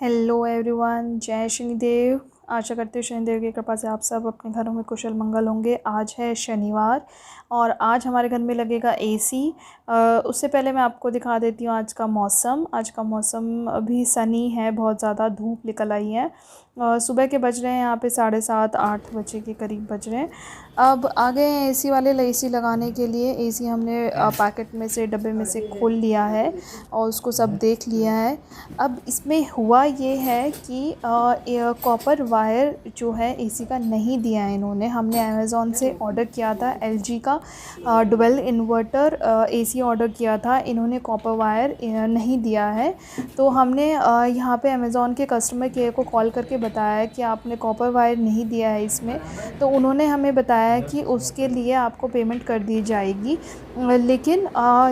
Hello everyone, जय शनिदेव। आशा करती हूँ शनिदेव की कृपा से आप सब अपने घरों में कुशल मंगल होंगे। आज है शनिवार और आज हमारे घर में लगेगा एसी। उससे पहले मैं आपको दिखा देती हूँ आज का मौसम। आज का मौसम अभी सनी है, बहुत ज़्यादा धूप निकल आई है। सुबह के बज रहे हैं यहाँ पे 7:30-8 बजे के करीब बज रहे हैं। अब आ गए हैं एसी वाले एसी लगाने के लिए। एसी हमने पैकेट में से, डब्बे में से खोल लिया है और उसको सब देख लिया है। अब इसमें हुआ ये है कि कॉपर वायर जो है एसी का नहीं दिया है इन्होंने। हमने अमेज़ॉन से ऑर्डर किया था एलजी का डुअल इन्वर्टर एसी ऑर्डर किया था। इन्होंने कॉपर वायर नहीं दिया है, तो हमने यहाँ पे अमेज़ॉन के कस्टमर केयर को कॉल करके बताया कि आपने कॉपर वायर नहीं दिया है इसमें। तो उन्होंने हमें बताया कि उसके लिए आपको पेमेंट कर दी जाएगी। लेकिन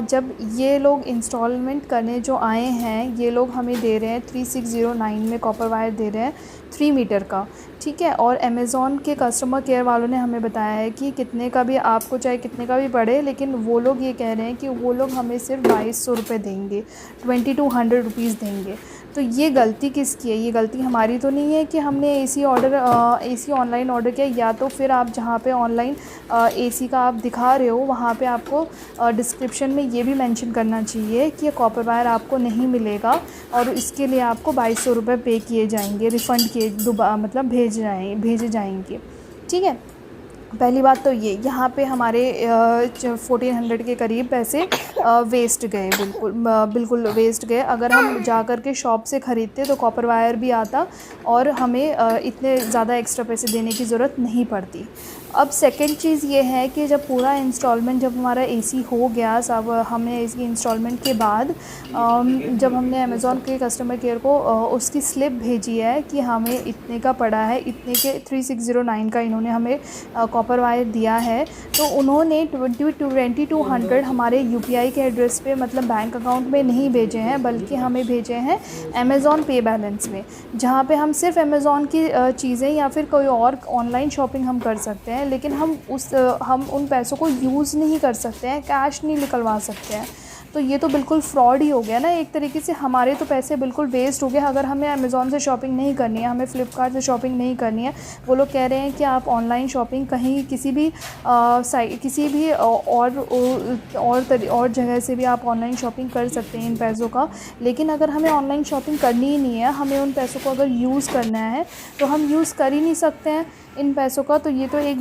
जब ये लोग इंस्टॉलमेंट करने जो आए हैं, ये लोग हमें दे रहे हैं 3609 में कॉपर वायर दे रहे हैं 3 मीटर का, ठीक है। और अमेज़ॉन के कस्टमर केयर वालों ने हमें बताया है कि कितने का भी आपको चाहे कितने का भी पड़े, लेकिन वो लोग ये कह रहे हैं कि वो लोग हमें सिर्फ 2200 रुपये देंगे, 2200 रुपीज़ देंगे। तो ये गलती किसकी है? ये गलती हमारी तो नहीं है कि हमने एसी ऑनलाइन ऑर्डर किया। या तो फिर आप जहाँ पे ऑनलाइन एसी का आप दिखा रहे हो वहाँ पे आपको डिस्क्रिप्शन में ये भी मेंशन करना चाहिए कि कॉपर वायर आपको नहीं मिलेगा और इसके लिए आपको 2200 रुपये पे किए जाएंगे, रिफ़ंड किए मतलब भेजे जाएंगे, ठीक है। पहली बात तो ये यहाँ पे हमारे 1400 के करीब पैसे वेस्ट गए, बिल्कुल वेस्ट गए। अगर हम जा कर के शॉप से ख़रीदते तो कॉपर वायर भी आता और हमें इतने ज़्यादा एक्स्ट्रा पैसे देने की ज़रूरत नहीं पड़ती। अब सेकंड चीज़ ये है कि जब पूरा इंस्टॉलमेंट, जब हमारा एसी हो गया सब, हमने एसी इंस्टॉलमेंट के बाद जब हमने अमेज़ॉन के कस्टमर केयर को उसकी स्लिप भेजी है कि हमें इतने का पड़ा है, इतने के 3609 का इन्होंने हमें कॉपर वायर दिया है, तो उन्होंने 2200 हमारे यूपीआई के एड्रेस पे, मतलब बैंक अकाउंट में नहीं भेजे हैं, बल्कि हमें भेजे हैं अमेज़ॉन पे बैलेंस में, जहाँ पे हम सिर्फ अमेज़ॉन की चीज़ें या फिर कोई और ऑनलाइन शॉपिंग हम कर सकते हैं, लेकिन हम उन पैसों को यूज़ नहीं कर सकते हैं, कैश नहीं निकलवा सकते हैं। तो ये तो बिल्कुल फ्रॉड ही हो गया ना एक तरीके से। हमारे तो पैसे बिल्कुल वेस्ट हो गए। अगर हमें अमेज़ॉन से शॉपिंग नहीं करनी है, हमें फ़्लिपकार्ट से शॉपिंग नहीं करनी है, वो लोग कह रहे हैं कि आप ऑनलाइन शॉपिंग कहीं किसी भी किसी भी और जगह से भी आप ऑनलाइन शॉपिंग कर सकते हैं इन पैसों का। लेकिन अगर हमें ऑनलाइन शॉपिंग करनी ही नहीं है, हमें उन पैसों को अगर यूज़ करना है तो हम यूज़ कर ही नहीं सकते हैं इन पैसों का। तो ये तो एक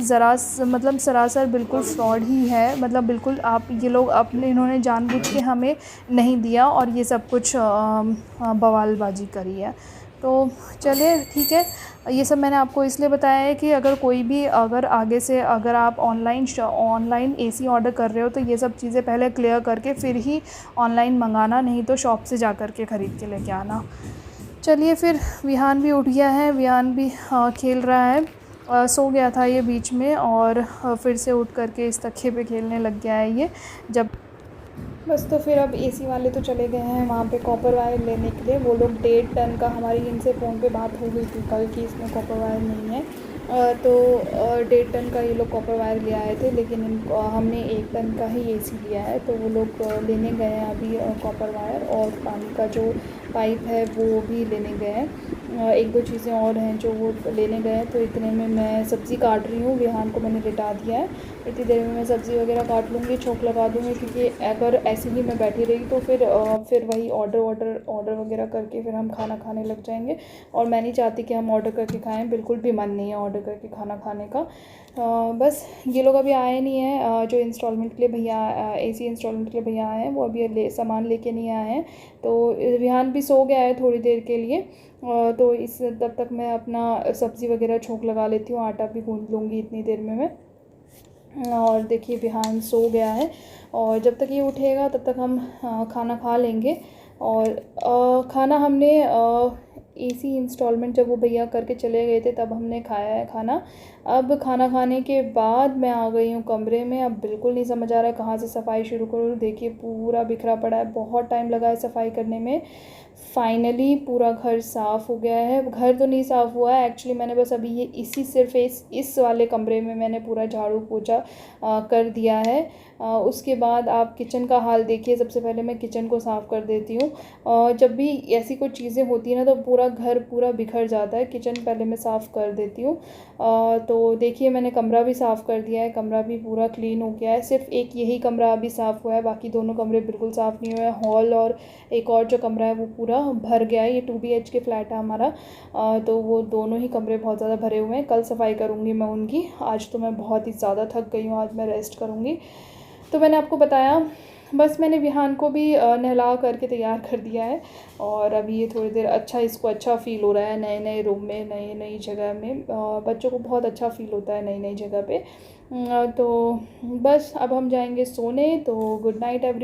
मतलब सरासर बिल्कुल फ्रॉड ही है। मतलब बिल्कुल आप, ये लोग अपने, इन्होंने जानबूझ के हमें नहीं दिया और ये सब कुछ बवालबाजी करी है। तो चलिए ठीक है, ये सब मैंने आपको इसलिए बताया है कि अगर कोई भी, अगर आगे से अगर आप ऑनलाइन एसी ऑर्डर कर रहे हो तो ये सब चीज़ें पहले क्लियर करके फिर ही ऑनलाइन मंगाना, नहीं तो शॉप से जा कर के ख़रीद के लेके आना। चलिए फिर, विहान भी उठ गया है, विहान भी खेल रहा है। सो गया था ये बीच में और फिर से उठ कर के इस तख्ते पे खेलने लग गया है ये। जब बस, तो फिर अब एसी वाले तो चले गए हैं वहाँ पे कॉपर वायर लेने के लिए। वो लोग 1.5 टन का, हमारी इनसे फ़ोन पे बात हो गई थी कल कि इसमें कॉपर वायर नहीं है, तो 1.5 टन का ये लोग कॉपर वायर ले आए थे, लेकिन इनको हमने 1 टन का ही एसी लिया है। तो वो लोग लेने गए हैं अभी कॉपर वायर, और पानी का जो पाइप है वो भी लेने गए हैं। एक दो चीज़ें और हैं जो वो लेने गए हैं। तो इतने में मैं सब्ज़ी काट रही हूँ, विहान को मैंने लिटा दिया है। इतनी देर में मैं सब्ज़ी वगैरह काट लूँगी, छोंक लगा दूँगी, क्योंकि अगर ऐसे ही मैं बैठी रही तो फिर वही ऑर्डर वगैरह करके फिर हम खाना खाने लग जाएंगे, और मैं नहीं चाहती कि हम ऑर्डर करके खाएं। बिल्कुल भी मन नहीं है ऑर्डर करके खाना खाने का। बस ये लोग अभी आए नहीं हैं, जो इंस्टॉलमेंट के लिए भैया, एसी इंस्टॉलमेंट के लिए भैया आए हैं, वो अभी सामान लेके नहीं आए हैं। तो विहान भी सो गया है थोड़ी देर के लिए। तो तब तक मैं अपना सब्ज़ी वगैरह छोंक लगा लेती हूँ, आटा भी गूँध लूँगी इतनी देर में मैं। और देखिए विहान सो गया है, और जब तक ये उठेगा तब तक हम खाना खा लेंगे। और खाना हमने एसी इंस्टॉलमेंट जब वो भैया करके चले गए थे तब हमने खाया है खाना। अब खाना खाने के बाद मैं आ गई हूँ कमरे में। अब बिल्कुल नहीं समझ आ रहा है कहाँ से सफाई शुरू करूँ। देखिए पूरा बिखरा पड़ा है, बहुत टाइम लगा है सफाई करने में। फाइनली पूरा घर साफ़ हो गया है। घर तो नहीं साफ़ हुआ है एक्चुअली, मैंने बस अभी ये सिर्फ इस वाले कमरे में मैंने पूरा झाड़ू पोछा कर दिया है। उसके बाद आप किचन का हाल देखिए। सबसे पहले मैं किचन को साफ़ कर देती हूँ, और जब भी ऐसी कुछ चीज़ें होती हैं ना तो पूरा घर पूरा बिखर जाता है। किचन पहले मैं साफ़ कर देती हूँ। तो देखिए मैंने कमरा भी साफ़ कर दिया है, कमरा भी पूरा क्लीन हो गया है। सिर्फ एक यही कमरा अभी साफ़ हुआ है, बाकी दोनों कमरे बिल्कुल साफ़ नहीं हुए हैं। हॉल और एक और जो कमरा है वो पूरा भर गया है। ये 2 BHK फ्लैट है हमारा, तो वो दोनों ही कमरे बहुत ज़्यादा भरे हुए हैं। कल सफाई करूँगी मैं उनकी। आज तो मैं बहुत ही ज़्यादा थक गई हूँ, आज मैं रेस्ट करूँगी। तो मैंने आपको बताया, बस मैंने विहान को भी नहला करके तैयार कर दिया है, और अभी ये थोड़ी देर इसको अच्छा फ़ील हो रहा है नए नए रूम में, नई नई जगह में। बच्चों को बहुत अच्छा फ़ील होता है नई नई जगह पे। तो बस अब हम जाएंगे सोने। तो गुड नाइट एवरी